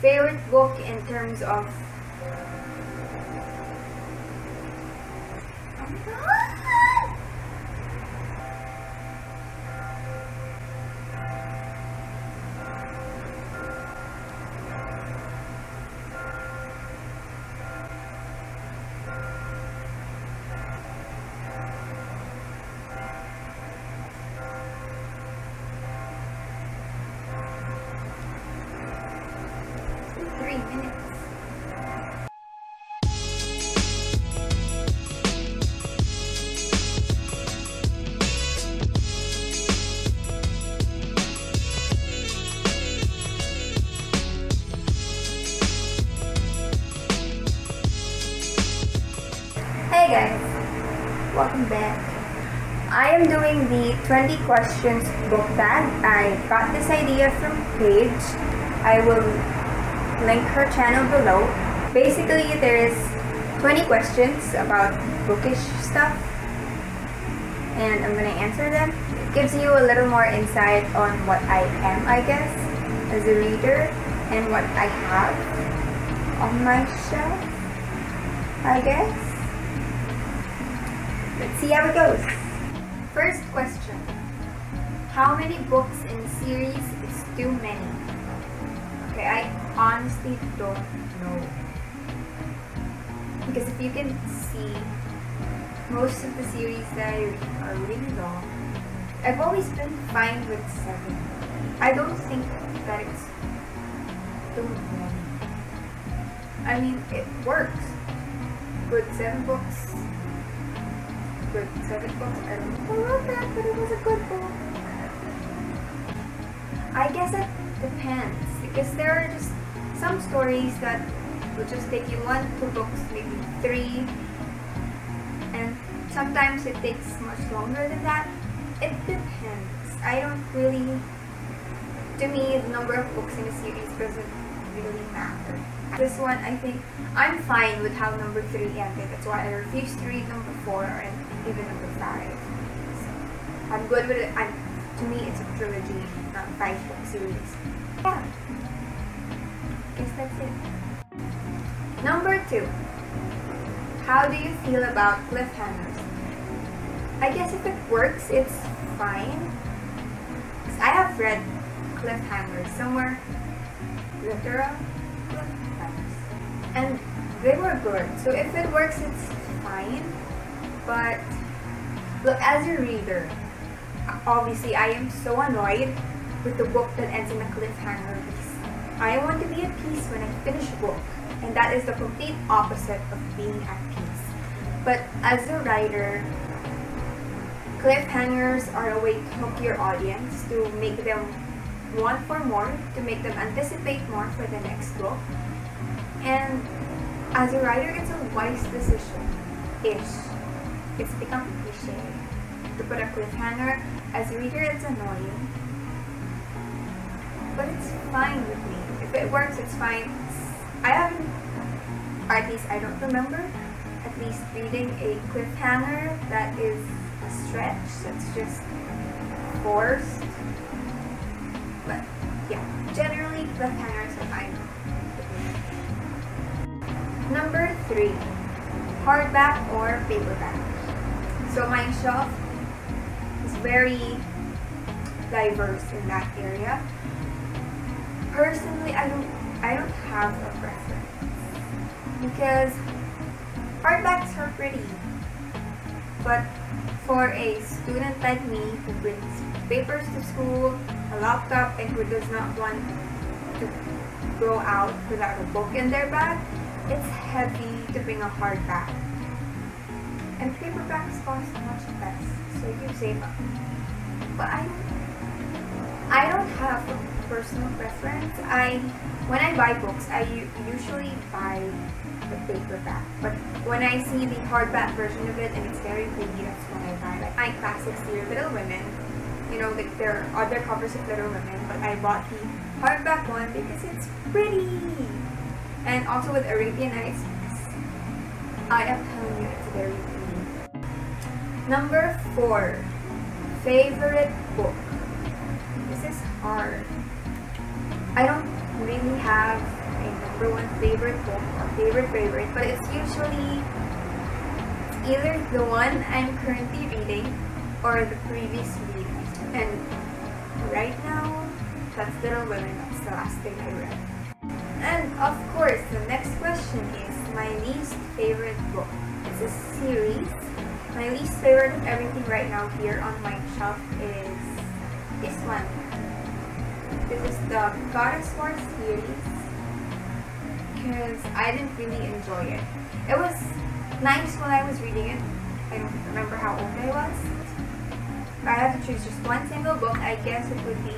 Favorite book in terms of... Oh my god! 3 minutes. Hey guys, welcome back. I am doing the 20 questions book bag. I got this idea from Paige. I will link her channel below. Basically, there's 20 questions about bookish stuff and I'm gonna answer them. It gives you a little more insight on what I am, I guess, as a reader and what I have on my shelf, I guess. Let's see how it goes. First question. How many books in a series is too many? Okay, I honestly don't know. Because if you can see, most of the series that I read are really long. I've always been fine with 7. I don't think that it's too many. I mean, it works. Good 7 books. Good 7 books. I don't know about that, but it was a good book. I guess it depends, because there are just some stories that will just take you 1, 2 books, maybe 3, and sometimes it takes much longer than that. It depends. I don't really, to me, the number of books in a series doesn't really matter. This one, I think, I'm fine with how number 3 ended. That's why I refuse to read number 4 and even number 5. So, I'm good with it. To me, it's a trilogy, not 5-book series. Yeah. Guess that's it. Number 2. How do you feel about cliffhangers? I guess if it works, it's fine. Because I have read cliffhangers somewhere. Literal cliffhangers. And they were good. So if it works, it's fine. But look, as a reader, obviously I am so annoyed with the book that ends in a cliffhanger because I want to be at peace when I finish a book, and that is the complete opposite of being at peace. But as a writer, cliffhangers are a way to hook your audience, to make them want for more, to make them anticipate more for the next book. And as a writer, it's a wise decision-ish. It's become cliche to put a cliffhanger. As a reader, it's annoying, but it's fine with me. If it works, it's fine. I haven't, or at least I don't remember, at least reading a cliffhanger that is a stretch, that's just forced. But yeah, generally cliffhangers are fine with me. Number 3, hardback or paperback. So my shelf is very diverse in that area. Personally, I don't have a preference because hardbacks are pretty, but for a student like me who brings papers to school, a laptop, and who does not want to go out without a book in their bag, it's heavy to bring a hardback. And paperbacks cost much less, so you save up. But I don't have a personal preference. When I buy books, I usually buy the paperback. But when I see the hardback version of it and it's very pretty, that's when I buy. Like my classics here, Little Women. You know, like there are other covers of Little Women, but I bought the hardback one because it's pretty. And also with Arabian Nights, I am telling you, it's very pretty. Number 4, favorite book. This is hard. I don't really have my number one favorite book or favorite, but it's usually either the one I'm currently reading or the previous read. And right now, that's Little Women. That's the last thing I read. And of course, the next question is my least favorite book. It's a series. My least favorite of everything right now here on my shelf is this one. This is the Goddess War series because I didn't really enjoy it. It was nice when I was reading it. I don't remember how old I was. If I had to choose just one single book, I guess it would be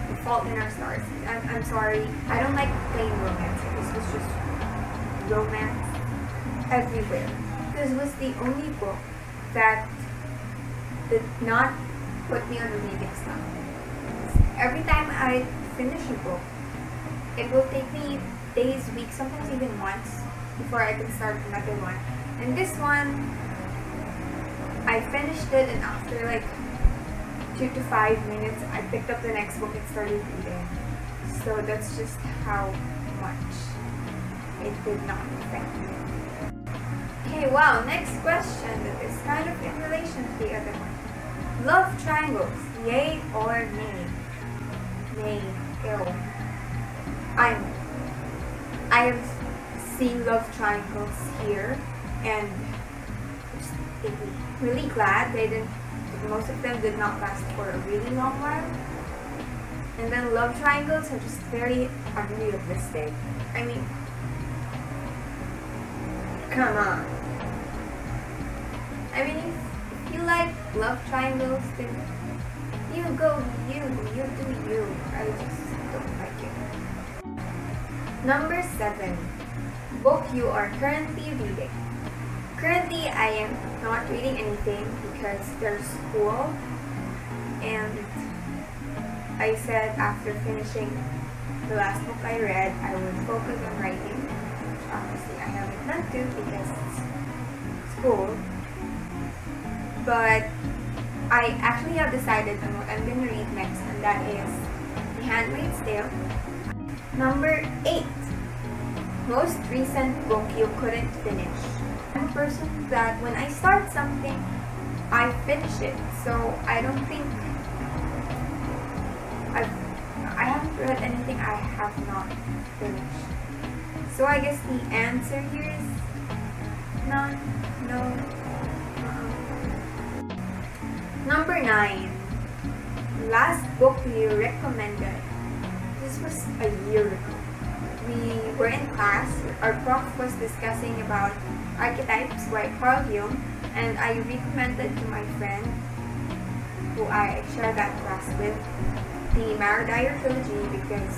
The Fault in Our Stars. I'm sorry, I don't like plain romance. This was just romance everywhere. This was the only book that did not put me on a reading slump. Every time I finish a book, it will take me days, weeks, sometimes even months before I can start another one. And this one, I finished it, and after like 2 to 5 minutes, I picked up the next book and started reading. So that's just how much it did not affect me. Okay, wow, next question that is kind of in relation to the other one. Love triangles, yay or nay? Nay. Ew. I have seen love triangles here, and I'm really glad they didn't. Most of them did not last for a really long while. And then love triangles are just very unrealistic. I mean, come on. I mean, if you like love triangles, then you go, you do you. I just don't like it. Number 7. Book you are currently reading. Currently, I am not reading anything because there's school, and I said after finishing the last book I read, I would focus on writing, which obviously I haven't done to because it's school. But I actually have decided on what I'm going to read next, and that is The Handmaid's Tale. Number 8. Most recent book you couldn't finish. I'm a person that when I start something, I finish it. So I don't think I haven't read anything I have not finished. So I guess the answer here is none, no. Number 9. Last book you recommended. This was a year ago. We were in class. Our prof was discussing about archetypes by Carl Jung, and I recommended to my friend, who I shared that class with, the Maradire trilogy, because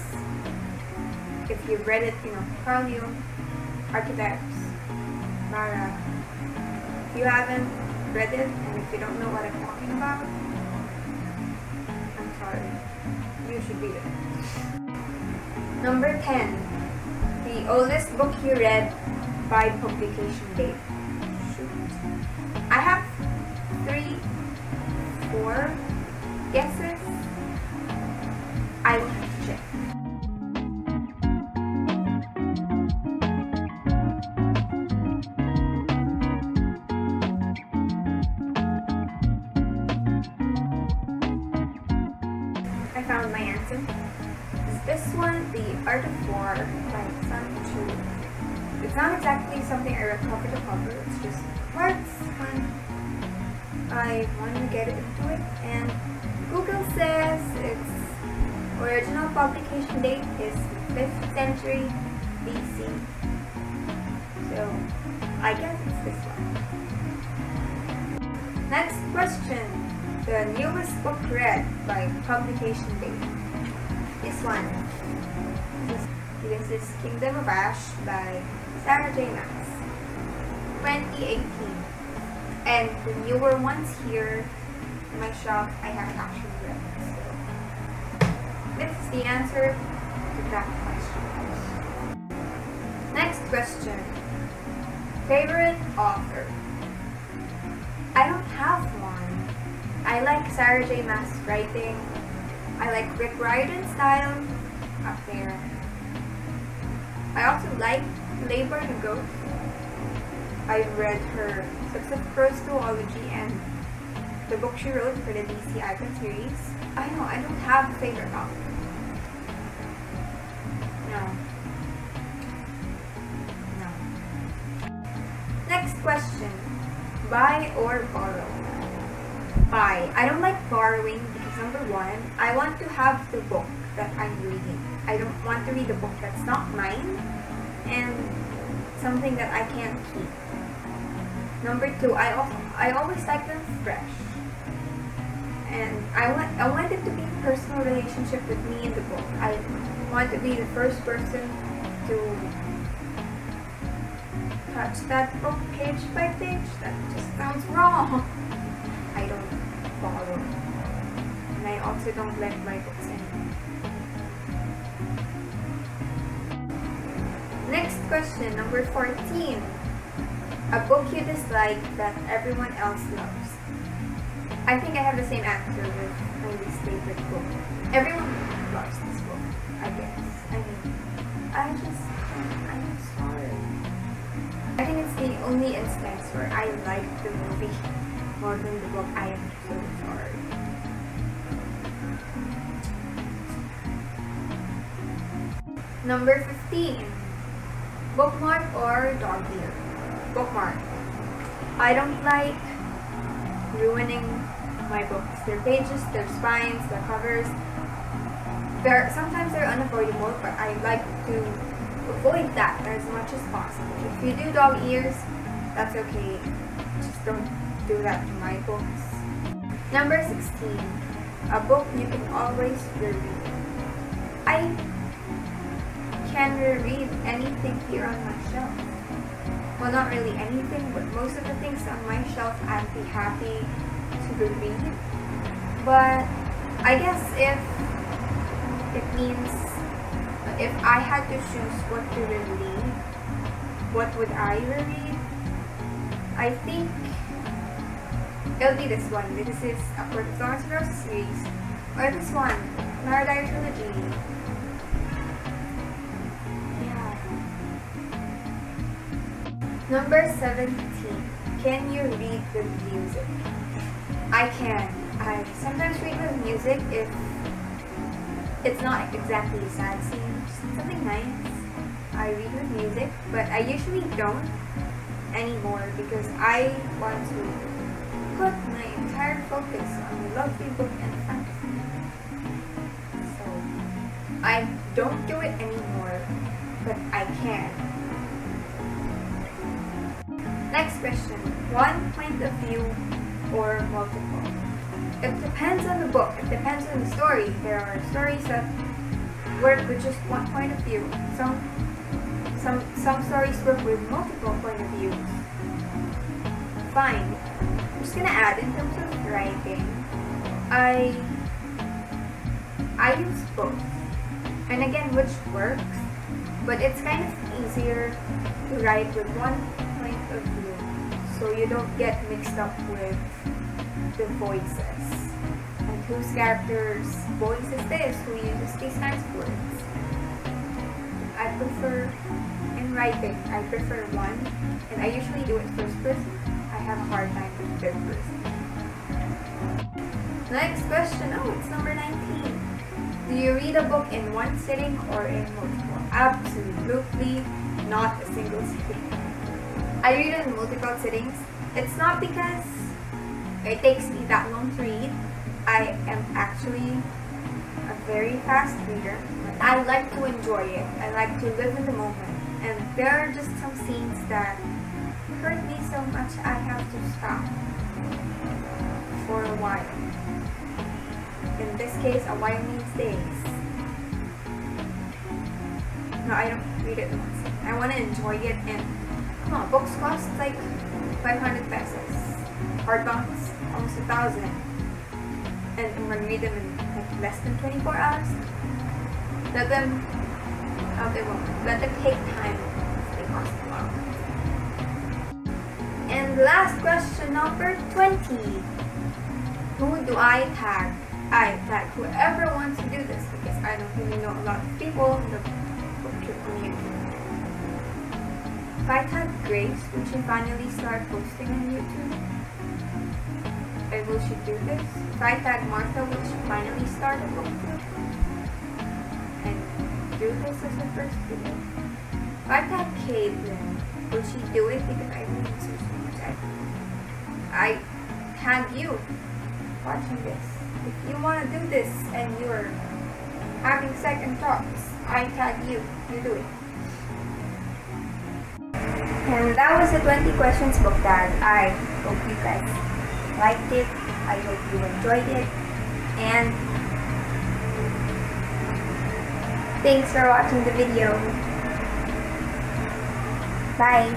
if you've read it, you know, Carl Jung, archetypes, Mara. If you haven't read it, and if you don't know what I'm talking about, I'm sorry. You should read it. Number 10. The oldest book you read by publication date. Shoot. I have 3, 4 guesses. I will have to check. I found my answer. Is this one The Art of War by Sun Tzu? It's not exactly something I read cover to cover, it's just parts when I want to get into it, and Google says its original publication date is 5th century BC. So I guess it's this one. Next question. The newest book read by publication date. This one. This is Kingdom of Ash by Sarah J. Maas, 2018. And the newer ones here in my shop I have actually read. So this is the answer to that question. Next question. Favorite author? I don't have one. I like Sarah J. Maas' writing. I like Rick Riordan's style up there. I also like Labor the Goat. I've read her Success Prose Duology and the book she wrote for the DC Icon series. I know, I don't have a favorite author. No. Next question. Buy or borrow? Buy. I don't like borrowing because number one, I want to have the book that I'm reading. I don't want to read a book that's not mine and something that I can't keep. Number two, I always like them fresh. And I want it to be a personal relationship with me and the book. I want to be the first person to touch that book page by page. That just sounds wrong. I don't borrow. And I also don't lend my books anymore. Next question, number 14. A book you dislike that everyone else loves. I think I have the same answer with my least favorite book. Everyone loves this book, I guess. I mean, I'm sorry. I think it's the only instance where I like the movie more than the book. I am so sorry. Number 15. Bookmark or dog ear? Bookmark. I don't like ruining my books. Their pages, their spines, their covers. Sometimes they're unavoidable, but I like to avoid that as much as possible. If you do dog ears, that's okay. Just don't do that to my books. Number 16. A book you can always reread. I can reread anything here on my shelf. Well, not really anything, but most of the things on my shelf I'd be happy to reread. But I guess if I had to choose what to reread, what would I reread? I think it'll be this one. This is a Court of Thorns and Roses series. Or this one, Paradise Trilogy. Number 17. Can you read with music? I can. I sometimes read with music if it's not exactly a sad scene, just something nice. I read with music, but I usually don't anymore because I want to put my entire focus on the lovely book in front of me. So I don't do it anymore, but I can. Next question. One point of view or multiple? It depends on the book. It depends on the story. There are stories that work with just one point of view. Some stories work with multiple point of views. Fine. I'm just gonna add in terms of writing. I use both. And again, which works, but it's kind of easier to write with one point of view, so you don't get mixed up with the voices and whose character's voice is this, who uses these kinds of words. I prefer, in writing, I prefer one, and I usually do it first person. I have a hard time with third person. Next question. Oh, it's number 19. Do you read a book in one sitting or in multiple? Absolutely not a single sitting. I read it in multiple sittings. It's not because it takes me that long to read. I am actually a very fast reader. But I like to enjoy it. I like to live in the moment. And there are just some scenes that hurt me so much I have to stop for a while. In this case, a while means days. No, I don't read it once. I want to enjoy it, and come on, books cost like 500 pesos. Hardbacks, almost 1,000. And I'm going to read them in like less than 24 hours. Let them take time. They cost a lot. And last question, number 20. Who do I tag? I tag whoever wants to do this because I don't really know a lot of people in the book community. If I tag Grace, would she finally start posting on YouTube? Or will she do this? If I tag Martha, will she finally start a book club? And do this as the first video? If I tag Caitlin, will she do it? Because I really miss her so much. I tag you watching this. If you want to do this and you're having second thoughts, I tag you. You do it. And that was the 20 questions book tag. I hope you guys liked it. I hope you enjoyed it. And thanks for watching the video. Bye.